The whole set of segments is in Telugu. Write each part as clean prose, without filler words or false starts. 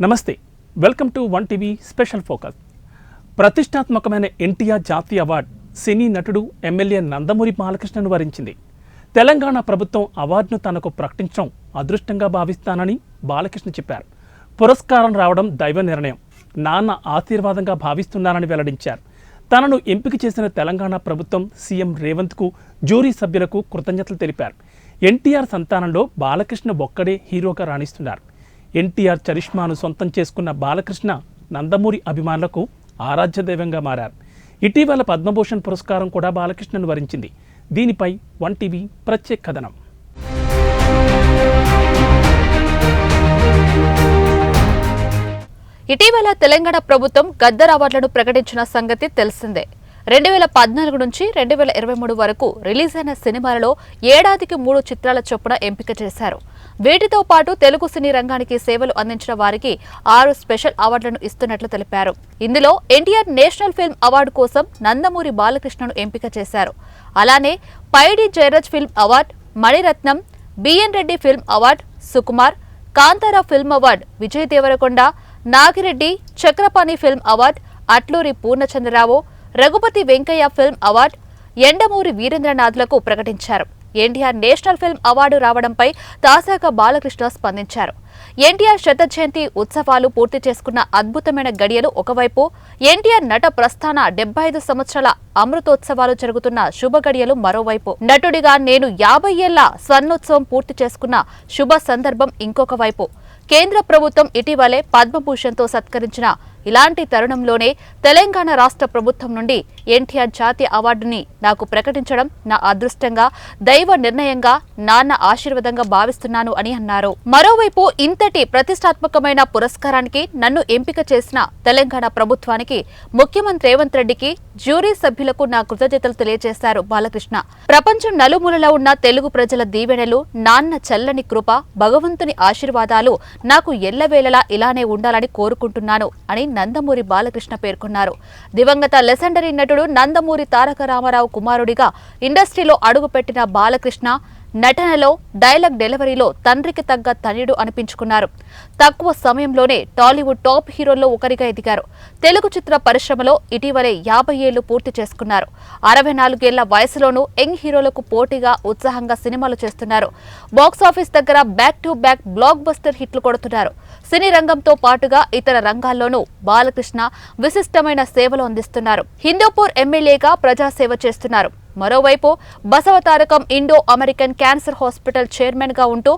నమస్తే, welcome to one TV special focus. ప్రతిష్టాత్మకమైన ఎన్టీఆర్ జాతీయ అవార్డు సినీ నటుడు ఎమ్మెల్యే నందమూరి బాలకృష్ణను వరించింది. తెలంగాణ ప్రభుత్వం అవార్డును తనకు ప్రకటించడం అదృష్టంగా భావిస్తానని బాలకృష్ణ చెప్పారు. పురస్కారం రావడం దైవ నిర్ణయం, నాన్న ఆశీర్వాదంగా భావిస్తున్నానని వెల్లడించారు. తనను ఎంపిక చేసిన తెలంగాణ ప్రభుత్వం, సీఎం రేవంత్కు, జ్యూరీ సభ్యులకు కృతజ్ఞతలు తెలిపారు. ఎన్టీఆర్ సంతానంలో బాలకృష్ణ ఒక్కడే హీరోగా రాణిస్తున్నారు. ఎన్టీఆర్ చరిష్మాను సొంతం చేసుకున్న బాలకృష్ణ నందమూరి అభిమానులకు ఆరాధ్య దైవంగా మారారు. ఇటీవల పద్మభూషణ్ పురస్కారం కూడా బాలకృష్ణను వరించింది. దీనిపై వన్ టీవీ ప్రత్యేక కథనం. ఇటీవల తెలంగాణ ప్రభుత్వం గద్దర్ అవార్డులను ప్రకటించిన సంగతి తెలిసిందే. 2014 నుంచి 2023 వరకు రిలీజ్ అయిన సినిమాలలో ఏడాదికి 3 చిత్రాల చొప్పున ఎంపిక చేశారు. వీటితో పాటు తెలుగు సినీ రంగానికి సేవలు అందించిన వారికి 6 స్పెషల్ అవార్డులను ఇస్తున్నట్లు తెలిపారు. ఇందులో ఎన్టీఆర్ నేషనల్ ఫిల్మ్ అవార్డు కోసం నందమూరి బాలకృష్ణను ఎంపిక చేశారు. అలానే Paidi Jayaraj film award, Maniratnam, BN Reddy film award, Sukumar, Kantara film award, Vijay Devarakonda, Nagireddy, Chakrapani film award, Atluri Purnachandrarao, Raghupathi Venkaiah film award, Yandamuri వీరేంద్రనాథ్లకు ప్రకటించారు. ఎన్టీఆర్ నేషనల్ ఫిల్మ్ అవార్డు రావడంపై తాజాగా బాలకృష్ణ స్పందించారు. ఎన్టీఆర్ శత జయంతి ఉత్సవాలు పూర్తి చేసుకున్న అద్భుతమైన గడియలు ఒకవైపు, ఎన్టీఆర్ నట ప్రస్థాన 75 సంవత్సరాల అమృతోత్సవాలు జరుగుతున్న శుభ గడియలు మరోవైపు, నటుడిగా నేను 50 ఏళ్ల స్వర్ణోత్సవం పూర్తి చేసుకున్న శుభ సందర్భం ఇంకొక వైపు. కేంద్ర ప్రభుత్వం ఇటీవలే పద్మభూషణ్తో సత్కరించిన ఇలాంటి తరుణంలోనే తెలంగాణ రాష్ట్ర ప్రభుత్వం నుండి ఎన్టీఆర్ జాతీయ అవార్డుని నాకు ప్రకటించడం నా అదృష్టంగా, దైవ నిర్ణయంగా, నాన్న ఆశీర్వాదంగా భావిస్తున్నాను అని అన్నారు. మరోవైపు ఇంతటి ప్రతిష్టాత్మకమైన పురస్కారానికి నన్ను ఎంపిక చేసిన తెలంగాణ ప్రభుత్వానికి, ముఖ్యమంత్రి రేవంత్ రెడ్డికి, జ్యూరీ సభ్యులకు నా కృతజ్ఞతలు తెలియజేశారు బాలకృష్ణ. ప్రపంచం నలుమూలలో ఉన్న తెలుగు ప్రజల దీవెనలు, నాన్న చల్లని కృప, భగవంతుని ఆశీర్వాదాలు నాకు ఎల్లవేళలా ఇలానే ఉండాలని కోరుకుంటున్నాను అని నందమూరి బాలకృష్ణ పేర్కొన్నారు. దివంగత లెజెండరీ నటుడు నందమూరి తారక రామారావు కుమారుడిగా ఇండస్ట్రీలో అడుగుపెట్టిన బాలకృష్ణ నటనలో, డైలాగ్ డెలివరీలో తండ్రికి తగ్గ తనయుడు అనిపించుకున్నారు. తక్కువ సమయంలోనే టాలీవుడ్ టాప్ హీరోల్లో ఒకరిగా ఎదిగారు. తెలుగు చిత్ర పరిశ్రమలో ఇటీవలే 50 ఏళ్లు పూర్తి చేసుకున్నారు. 64 ఏళ్ల వయసులోనూ యంగ్ హీరోలకు పోటీగా ఉత్సాహంగా సినిమాలు చేస్తున్నారు. బాక్సాఫీస్ దగ్గర back to back block buster హిట్లు కొడుతున్నారు. సినీ రంగంతో పాటుగా ఇతర రంగాల్లోనూ బాలకృష్ణ విశిష్టమైన సేవలు అందిస్తున్నారు. హిందూపూర్ ఎమ్మెల్యేగా ప్రజాసేవ చేస్తున్నారు. మరోవైపు Basavatarakam Indo American cancer hospital chairman గా ఉంటూ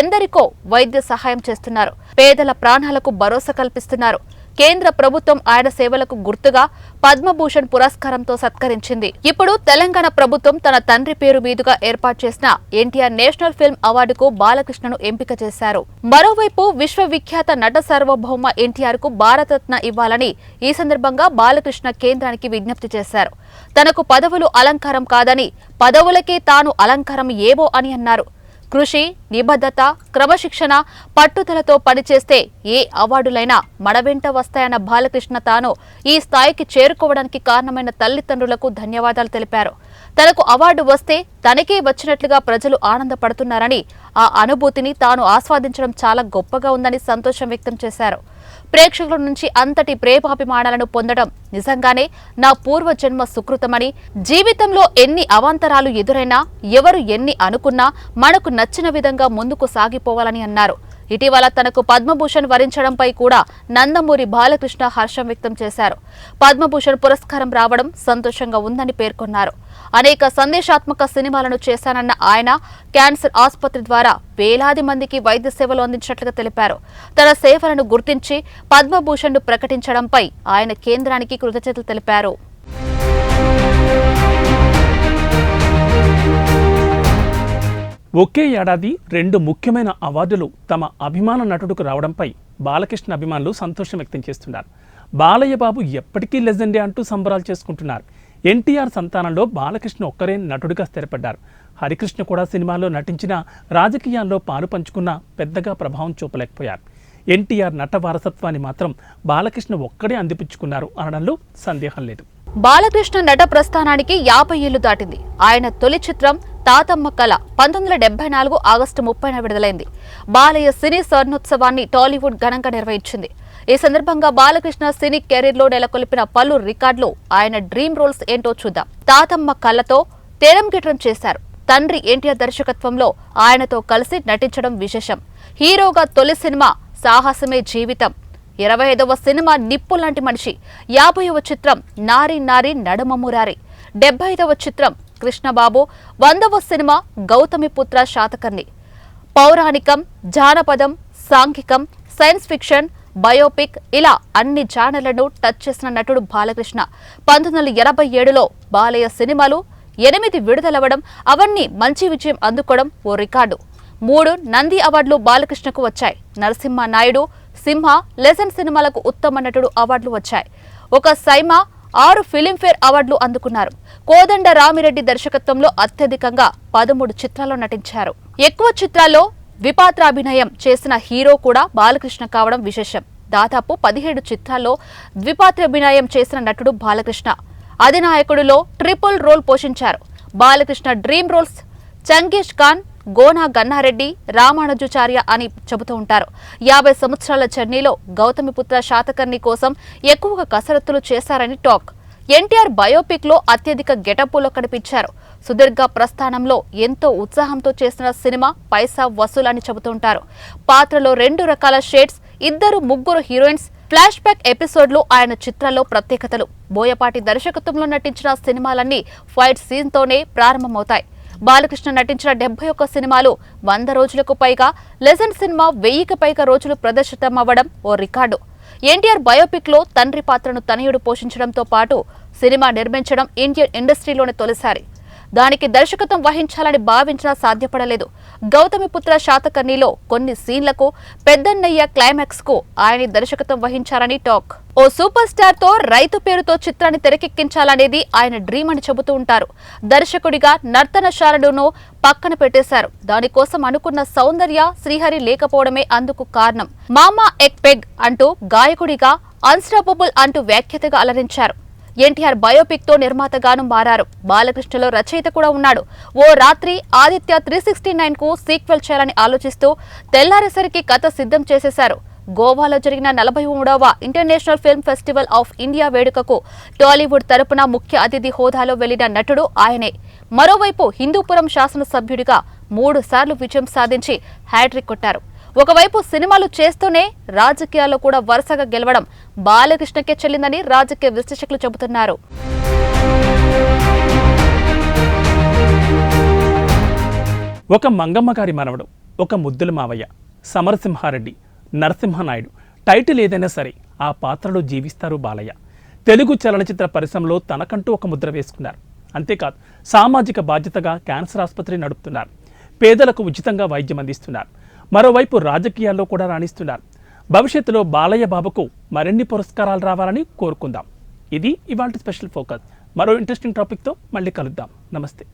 ఎందరికో వైద్య సహాయం చేస్తున్నారు. పేదల ప్రాణాలకు భరోసా కల్పిస్తున్నారు. కేంద్ర ప్రభుత్వం ఆయన సేవలకు గుర్తుగా పద్మభూషణ్ పురస్కారంతో సత్కరించింది. ఇప్పుడు తెలంగాణ ప్రభుత్వం తన తండ్రి పేరు మీదుగా ఏర్పాటు చేసిన ఎన్టీఆర్ నేషనల్ ఫిల్మ్ అవార్డుకు బాలకృష్ణను ఎంపిక చేశారు. మరోవైపు విశ్వవిఖ్యాత నట సార్వభౌమ ఎన్టీఆర్ కు భారతరత్న ఇవ్వాలని ఈ సందర్భంగా బాలకృష్ణ కేంద్రానికి విజ్ఞప్తి చేశారు. తనకు పదవులు అలంకారం కాదని, పదవులకే తాను అలంకారం ఏవో అని అన్నారు. కృషి, నిబద్ధత, క్రమశిక్షణ, పట్టుదలతో పనిచేస్తే ఏ అవార్డులైనా మన వెంట వస్తాయన్న బాలకృష్ణ తాను ఈ స్థాయికి చేరుకోవడానికి కారణమైన తల్లిదండ్రులకు ధన్యవాదాలు తెలిపారు. తనకు అవార్డు వస్తే తనకే వచ్చినట్లుగా ప్రజలు ఆనందపడుతున్నారని, ఆ అనుభూతిని తాను ఆస్వాదించడం చాలా గొప్పగా ఉందని సంతోషం వ్యక్తం చేశారు. ప్రేక్షకుల నుంచి అంతటి ప్రేమాభిమానాలను పొందడం నిజంగానే నా పూర్వజన్మ సుకృతమని, జీవితంలో ఎన్ని అవాంతరాలు ఎదురైనా, ఎవరు ఎన్ని అనుకున్నా మనకు నచ్చిన విధంగా ముందుకు సాగిపోవాలని అన్నారు. ఇటీవల తనకు పద్మభూషణ్ వరించడంపై కూడా నందమూరి బాలకృష్ణ హర్షం వ్యక్తం చేశారు. పద్మభూషణ్ పురస్కారం రావడం సంతోషంగా ఉందని పేర్కొన్నారు. అనేక సందేశాత్మక సినిమాలను చేశానన్న ఆయన క్యాన్సర్ ఆసుపత్రి ద్వారా వేలాది మందికి వైద్య సేవలు అందించినట్లుగా తెలిపారు. తన సేవలను గుర్తించి పద్మభూషణ్ ప్రకటించడంపై ఆయన కేంద్రానికి కృతజ్ఞతలు తెలిపారు. ఒకే ఏడాది 2 ముఖ్యమైన అవార్డులు తమ అభిమాన నటుడికి రావడంపై బాలకృష్ణ అభిమానులు సంతోషం వ్యక్తం చేస్తున్నారు. బాలయ్య బాబు ఎప్పటికీ లెజెండే అంటూ సంబరాలు చేసుకుంటున్నారు. ఎన్టీఆర్ సంతానంలో బాలకృష్ణ ఒక్కరే నటుడిగా స్థిరపడ్డారు. హరికృష్ణ కూడా సినిమాలో నటించిన, రాజకీయాల్లో పాలు పంచుకున్న పెద్దగా ప్రభావం చూపలేకపోయారు. ఎన్టీఆర్ నట వారసత్వాన్ని మాత్రం బాలకృష్ణ ఒక్కడే అందిపుచ్చుకున్నారు అనడంలో సందేహం లేదు. బాలకృష్ణ నట ప్రస్థానానికి 50 ఏళ్లు దాటింది. ఆయన తొలి చిత్రం తాతమ్మ కళ 1974 ఆగస్టు 30న విడుదలైంది. బాలయ్య సినీ స్వర్ణోత్సవాన్ని టాలీవుడ్ ఘనంగా నిర్వహించింది. ఈ సందర్భంగా బాలకృష్ణ సినీ కెరీర్లో నెలకొల్పిన పలు రికార్డులు, ఆయన డ్రీమ్ రోల్స్ ఏంటో చూద్దాం. తాతమ్మ కళతో తెరంగేట్రం చేశారు. తండ్రి ఎన్టీఆర్ దర్శకత్వంలో ఆయనతో కలిసి నటించడం విశేషం. హీరోగా తొలి సినిమా సాహసమే జీవితం, 25వ సినిమా నిప్పు లాంటి మనిషి, 50వ చిత్రం నారి నారి నడుమమురారి, 75వ చిత్రం కృష్ణబాబు, 100వ సినిమా గౌతమిపుత్ర శాతకర్ణి. పౌరాణికం, జానపదం, సాంఘికం, సైన్స్ ఫిక్షన్, బయోపిక్ ఇలా అన్ని జానర్లను టచ్ చేసిన నటుడు బాలకృష్ణ. 1987లో బాలయ్య సినిమాలు 8 విడుదలవ్వడం, అవన్నీ మంచి విజయం అందుకోవడం ఓ రికార్డు. 3 నంది అవార్డులు బాలకృష్ణకు వచ్చాయి. నరసింహ నాయుడు, సింహ, లెజెండ్ సినిమాలకు ఉత్తమ నటుడు అవార్డులు వచ్చాయి. ఒక సైమా 6 ఫిలింఫేర్ అవార్డులు అందుకున్నారు. కోదండ రామిరెడ్డి దర్శకత్వంలో అత్యధికంగా 13 చిత్రాల్లో నటించారు. ఎక్కువ చిత్రాల్లో ద్విపాత్రాభినయం చేసిన హీరో కూడా బాలకృష్ణ కావడం విశేషం. దాదాపు 17 చిత్రాల్లో ద్విపాత్రాభినయం చేసిన నటుడు బాలకృష్ణ. అధినాయకుడిలో ట్రిపుల్ రోల్ పోషించారు. బాలకృష్ణ డ్రీమ్ రోల్స్ చంగేజ్ ఖాన్, గోనా గన్నారెడ్డి, రామానుజాచార్య అని చెబుతూ ఉంటారు. 50 సంవత్సరాల జర్నీలో గౌతమిపుత్ర శాతకర్ణి కోసం ఎక్కువగా కసరత్తులు చేశారని టాక్. ఎన్టీఆర్ బయోపిక్ లో అత్యధిక గెటప్పులో కనిపించారు. సుదీర్ఘ ప్రస్థానంలో ఎంతో ఉత్సాహంతో చేసిన సినిమా పైసా వసూలు అని చెబుతుంటారు. పాత్రలో 2 రకాల షేడ్స్, 2-3 హీరోయిన్స్, ఫ్లాష్ బ్యాక్ ఎపిసోడ్లు ఆయన చిత్రాల్లో ప్రత్యేకతలు. బోయపాటి దర్శకత్వంలో నటించిన సినిమాలన్నీ ఫైట్ సీన్ తోనే ప్రారంభమవుతాయి. బాలకృష్ణ నటించిన 71 సినిమాలు 100 రోజులకు పైగా, లెజెండ్ సినిమా 1000కి పైగా రోజులు ప్రదర్శితమవ్వడం ఓ రికార్డు. ఎన్టీఆర్ బయోపిక్ లో తండ్రి పాత్రను తనయుడు పోషించడంతో పాటు సినిమా నిర్మించడం ఇండియన్ ఇండస్ట్రీలోనే తొలిసారి. దానికి దర్శకత్వం వహించాలని భావించినా సాధ్యపడలేదు. గౌతమిపుత్ర శాతకర్ణిలో కొన్ని సీన్లకు, పెద్దన్నయ్య క్లైమాక్స్ కు ఆయన దర్శకత్వం వహించారని టాక్. ఓ సూపర్ స్టార్ తో రైతు పేరుతో చిత్రాన్ని తెరకెక్కించాలనేది ఆయన డ్రీమ్ అని చెబుతూ ఉంటారు. దర్శకుడిగా నర్తనశాలను పక్కన పెట్టేశారు. దానికోసం అనుకున్న సౌందర్య శ్రీహరి లేకపోవడమే అందుకు కారణం. మామా ఎక్ పెగ్ అంటూ గాయకుడిగా, అన్స్టాపబుల్ అంటూ వ్యాఖ్యాతగా అలరించారు. ఎన్టీఆర్ బయోపిక్ తో నిర్మాతగాను మారారు. బాలకృష్ణలో రచయిత కూడా ఉన్నాడు. ఓ రాత్రి ఆదిత్య 369 కు సీక్వెల్ చేయాలని ఆలోచిస్తూ తెల్లారేసరికి కథ సిద్ధం చేసేశారు. గోవాలో జరిగిన 43వ international film festival of India వేడుకకు టాలీవుడ్ తరపున ముఖ్య అతిథి హోదాలో వెళ్లిన నటుడు ఆయనే. మరోవైపు హిందూపురం శాసనసభ్యుడిగా 3 సార్లు విజయం సాధించి హ్యాట్రిక్ కొట్టారు. ఒకవైపు సినిమాలు చేస్తూనే రాజకీయాల్లో కూడా వరుసగా గెలవడం బాలకృష్ణకే చెల్లిందని రాజకీయ విశ్లేషకులు చెబుతున్నారు. ఒక మంగమ్మ గారి మనవడు, ఒక ముద్దుల మావయ్య, సమరసింహారెడ్డి, నరసింహనాయుడు, టైటిల్ ఏదైనా సరే ఆ పాత్రలో జీవిస్తారు బాలయ్య. తెలుగు చలనచిత్ర పరిశ్రమలో తనకంటూ ఒక ముద్ర వేసుకున్నారు. అంతేకాదు, సామాజిక బాధ్యతగా క్యాన్సర్ ఆసుపత్రి నడుపుతున్నారు. పేదలకు ఉచితంగా వైద్యం అందిస్తున్నారు. మరోవైపు రాజకీయాల్లో కూడా రాణిస్తున్నారు. భవిష్యత్తులో బాలయ్య బాబుకు మరిన్ని పురస్కారాలు రావాలని కోరుకుందాం. ఇది ఇవాల్టి స్పెషల్ ఫోకస్. మరో ఇంట్రెస్టింగ్ టాపిక్తో మళ్ళీ కలుద్దాం. నమస్తే.